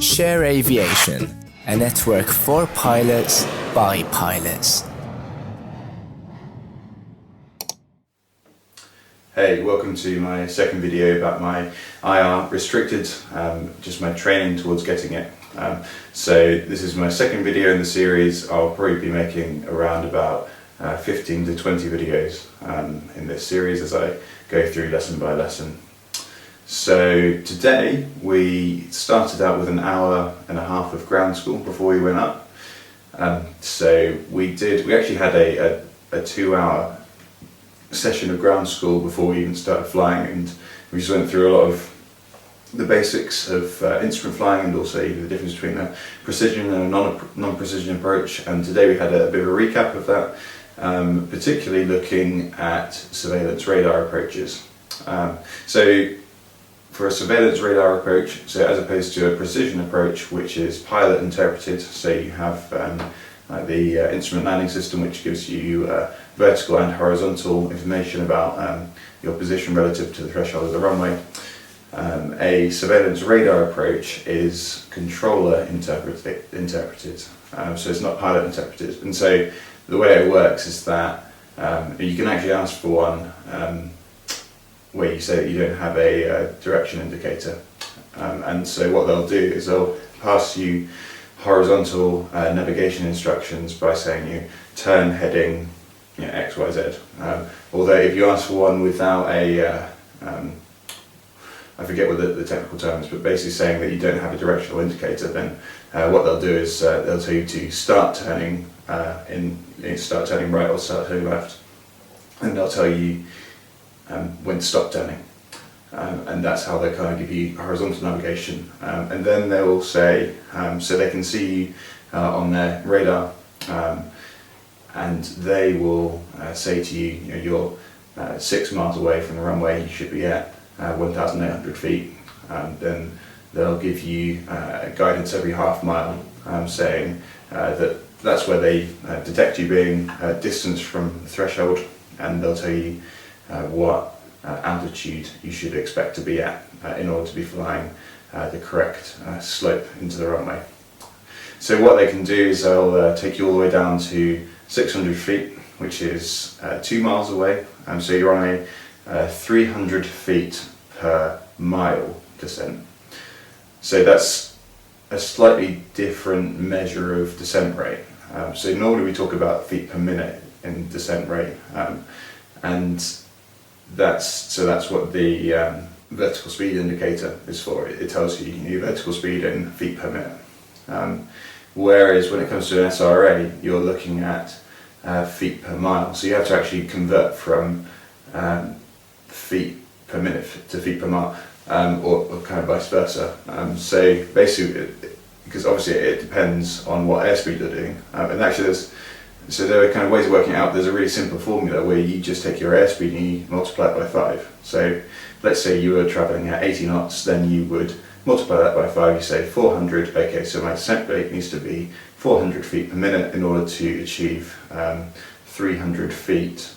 Share Aviation, a network for pilots by pilots. Hey, welcome to my second video about my IR restricted, just my training towards getting it. So this is my second video in the series. I'll probably be making around about 15 to 20 videos in this series as I go through lesson by lesson. So today we started out with an hour and a half of ground school before we went up. So we actually had a 2-hour session of ground school before we even started flying, and we just went through a lot of the basics of instrument flying and also the difference between a precision and a non-precision approach. And today we had a bit of a recap of that, particularly looking at surveillance radar approaches. So for a surveillance radar approach, so as opposed to a precision approach, which is pilot interpreted, so you have the instrument landing system, which gives you vertical and horizontal information about your position relative to the threshold of the runway. A surveillance radar approach is controller interpreted, so it's not pilot interpreted. And so the way it works is that you can actually ask for one where you say that you don't have a direction indicator. And so what they'll do is they'll pass you horizontal navigation instructions by saying you turn heading X, Y, Z. Although if you ask for one without a, I forget what the technical term is, but basically saying that you don't have a directional indicator, then what they'll do is they'll tell you to start turning start turning right or start turning left, and they'll tell you when to stop turning. And that's how they kind of give you horizontal navigation. And then they will say, so they can see you on their radar, and they will say to you, you're 6 miles away from the runway, you should be at 1,800 feet. Then they'll give you guidance every half mile, saying that that's where they detect you being distance from the threshold, and they'll tell you what altitude you should expect to be at in order to be flying the correct slope into the runway. So what they can do is they'll take you all the way down to 600 feet, which is 2 miles away. So you're on a 300 feet per mile descent. So that's a slightly different measure of descent rate. So normally we talk about feet per minute in descent rate, and that's what the vertical speed indicator is for. It tells you your vertical speed in feet per minute. Whereas when it comes to an SRA, you're looking at feet per mile. So you have to actually convert from feet per minute to feet per mile, or kind of vice versa. So basically, because obviously it depends on what airspeed you're doing, and actually so there are kind of ways of working it out. There's a really simple formula where you just take your airspeed and you multiply it by 5. So let's say you were travelling at 80 knots, then you would multiply that by 5, you say 400, okay, so my descent rate needs to be 400 feet per minute in order to achieve 300 feet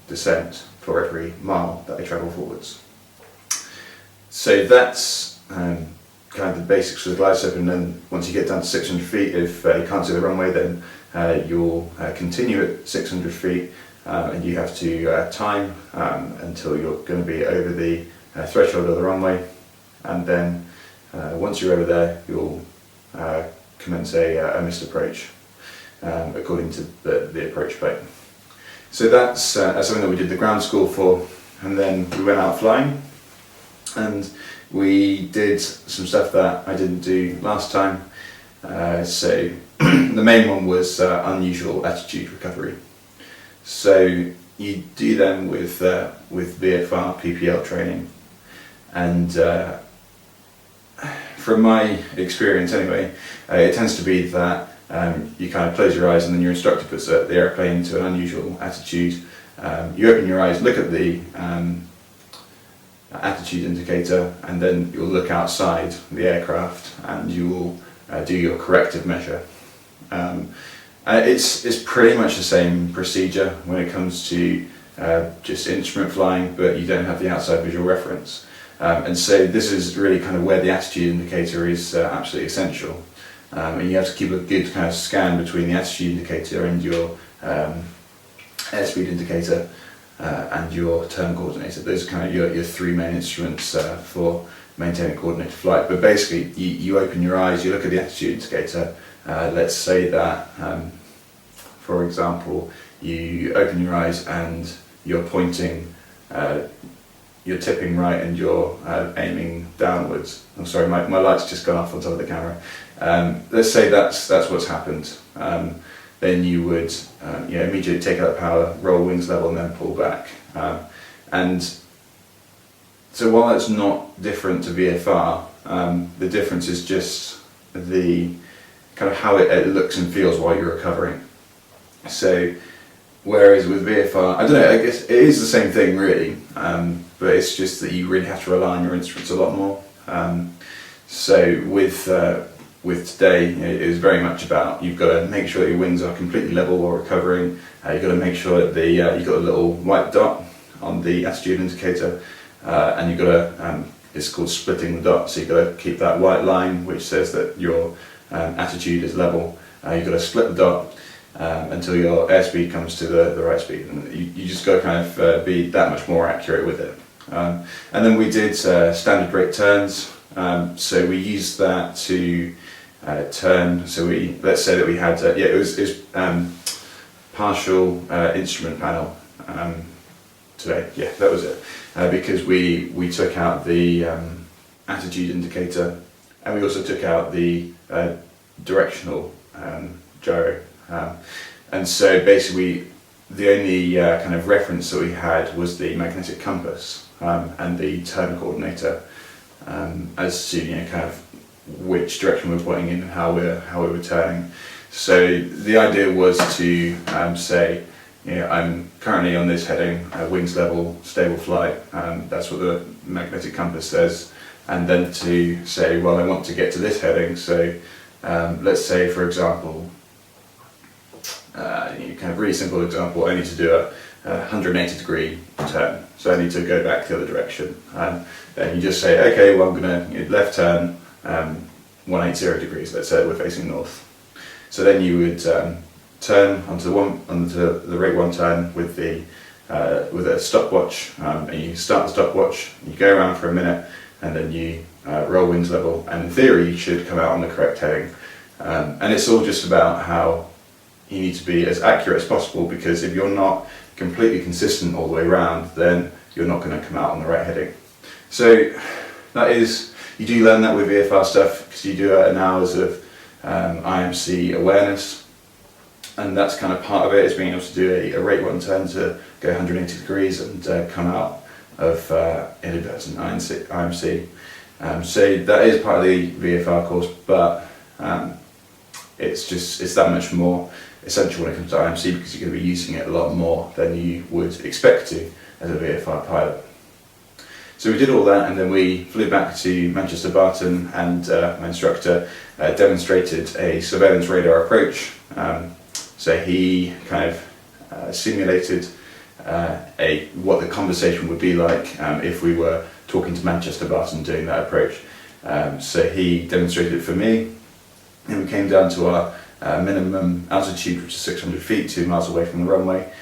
descent for every mile that I travel forwards. So that's kind of the basics of the glide slope, and then once you get down to 600 feet, if you can't see the runway, then you'll continue at 600 feet, and you have to time until you're going to be over the threshold of the runway, and then once you're over there, you'll commence a missed approach according to the approach plate. So that's something that we did the ground school for, and then we went out flying, and we did some stuff that I didn't do last time. So the main one was unusual attitude recovery. So you do them with VFR PPL training, and from my experience anyway, it tends to be that you kind of close your eyes and then your instructor puts the airplane into an unusual attitude. You open your eyes, look at the attitude indicator, and then you'll look outside the aircraft and you will do your corrective measure. It's pretty much the same procedure when it comes to just instrument flying, but you don't have the outside visual reference. And so this is really kind of where the attitude indicator is absolutely essential. And you have to keep a good kind of scan between the attitude indicator and your airspeed indicator and your turn coordinator. Those are kind of your three main instruments for maintaining coordinated flight. But basically, you open your eyes, you look at the attitude indicator. Let's say that, for example, you open your eyes and you're pointing, you're tipping right and you're aiming downwards. I'm sorry, my light's just gone off on top of the camera. Let's say that's what's happened. Then you would immediately take out the power, roll wings level, and then pull back. And so while that's not different to VFR, the difference is just the kind of how it looks and feels while you're recovering. So whereas with VFR, I don't know, I guess it is the same thing really, but it's just that you really have to rely on your instruments a lot more. So with today, it is very much about, you've got to make sure that your wings are completely level while recovering. You've got to make sure that you've got a little white dot on the attitude indicator, and you've got to, it's called splitting the dot, so you've got to keep that white line which says that your attitude is level. You've got to split the dot until your airspeed comes to the right speed, and you just got to kind of be that much more accurate with it. And then we did standard rate turns, so we used that to turn. So let's say that we had it was partial instrument panel today. Yeah, that was it. Because we took out the attitude indicator, and we also took out the directional gyro. And so basically the only kind of reference that we had was the magnetic compass and the turn coordinator as to kind of which direction we're pointing in and how we were turning. So the idea was to say, I'm currently on this heading, wings level, stable flight. That's what the magnetic compass says. And then to say, well, I want to get to this heading. So let's say, for example, kind of really simple example, I need to do a 180 degree turn. So I need to go back the other direction. Then you just say, okay, well, I'm going to left turn 180 degrees. Let's say we're facing north. So then you would turn onto the rate 1 turn with a stopwatch, and you start the stopwatch. You go around for a minute, and then you roll wings level. And in theory, you should come out on the correct heading. And it's all just about how you need to be as accurate as possible, because if you're not completely consistent all the way around, then you're not going to come out on the right heading. So that is, you do learn that with VFR stuff, because you do an hours of IMC awareness, and that's kind of part of it, is being able to do a rate 1 turn to go 180 degrees and come out of inadvertent IMC. So that is part of the VFR course, but it's that much more essential when it comes to IMC, because you're going to be using it a lot more than you would expect to as a VFR pilot. So we did all that, and then we flew back to Manchester Barton, and my instructor demonstrated a surveillance radar approach. So he kind of simulated what the conversation would be like if we were talking to Manchester Barton doing that approach. So he demonstrated it for me, and we came down to our minimum altitude, which is 600 feet, 2 miles away from the runway.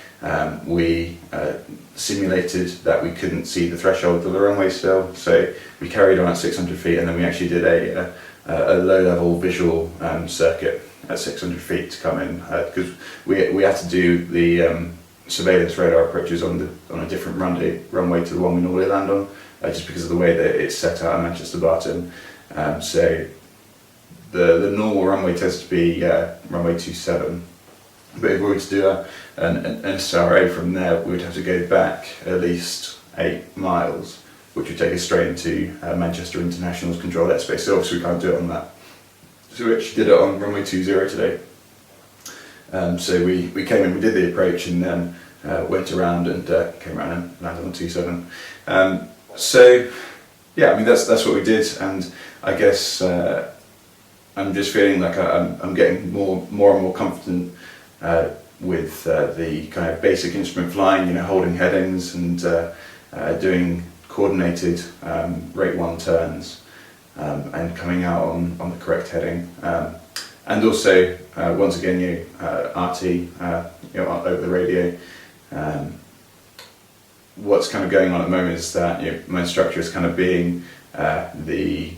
We simulated that we couldn't see the threshold of the runway still, so we carried on at 600 feet, and then we actually did a low-level visual circuit at 600 feet to come in, because we had to do the surveillance radar approaches on a different runway to the one we normally land on, just because of the way that it's set out at Manchester Barton. So the normal runway tends to be runway 27, but if we were to do an SRA from there, we would have to go back at least 8 miles, which would take us straight into Manchester International's controlled airspace. So obviously we can't do it on that. So we actually did it on runway 20 today. So we came in, we did the approach, and then went around and came around and landed on 27. So yeah, I mean that's what we did, and I guess I'm just feeling like I'm getting more and more confident with the kind of basic instrument flying, holding headings and doing coordinated rate 1 turns and coming out on the correct heading. And also, once again, RT, over the radio. What's kind of going on at the moment is that my instructor is kind of being the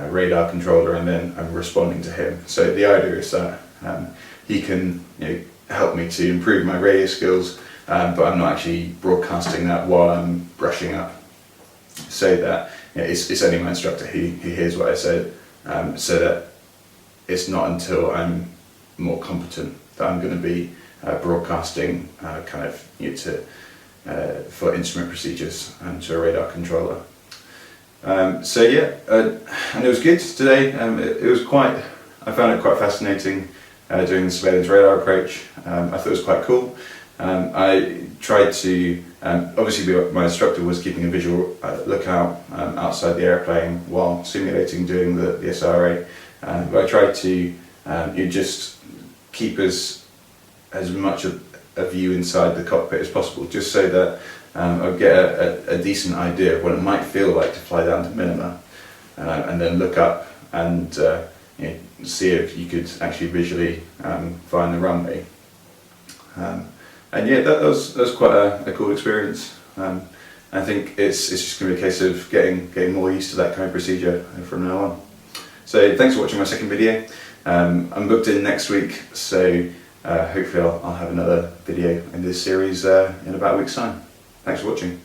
radar controller, and then I'm responding to him. So the idea is that he can help me to improve my radio skills, but I'm not actually broadcasting that while I'm brushing up. So that it's only my instructor who hears what I said, so that it's not until I'm more competent that I'm going to be broadcasting kind of for instrument procedures and to a radar controller. So yeah, and it was good today. It was I found it quite fascinating doing the surveillance radar approach. I thought it was quite cool. I tried to, obviously my instructor was keeping a visual lookout outside the airplane while simulating doing the SRA, but I tried to just keep as much of a view inside the cockpit as possible, just so that I'd get a decent idea of what it might feel like to fly down to minima, and then look up and see if you could actually visually find the runway. And yeah, that was quite a cool experience. I think it's just going to be a case of getting more used to that kind of procedure from now on. So thanks for watching my second video. I'm booked in next week, so hopefully I'll have another video in this series in about a week's time. Thanks for watching.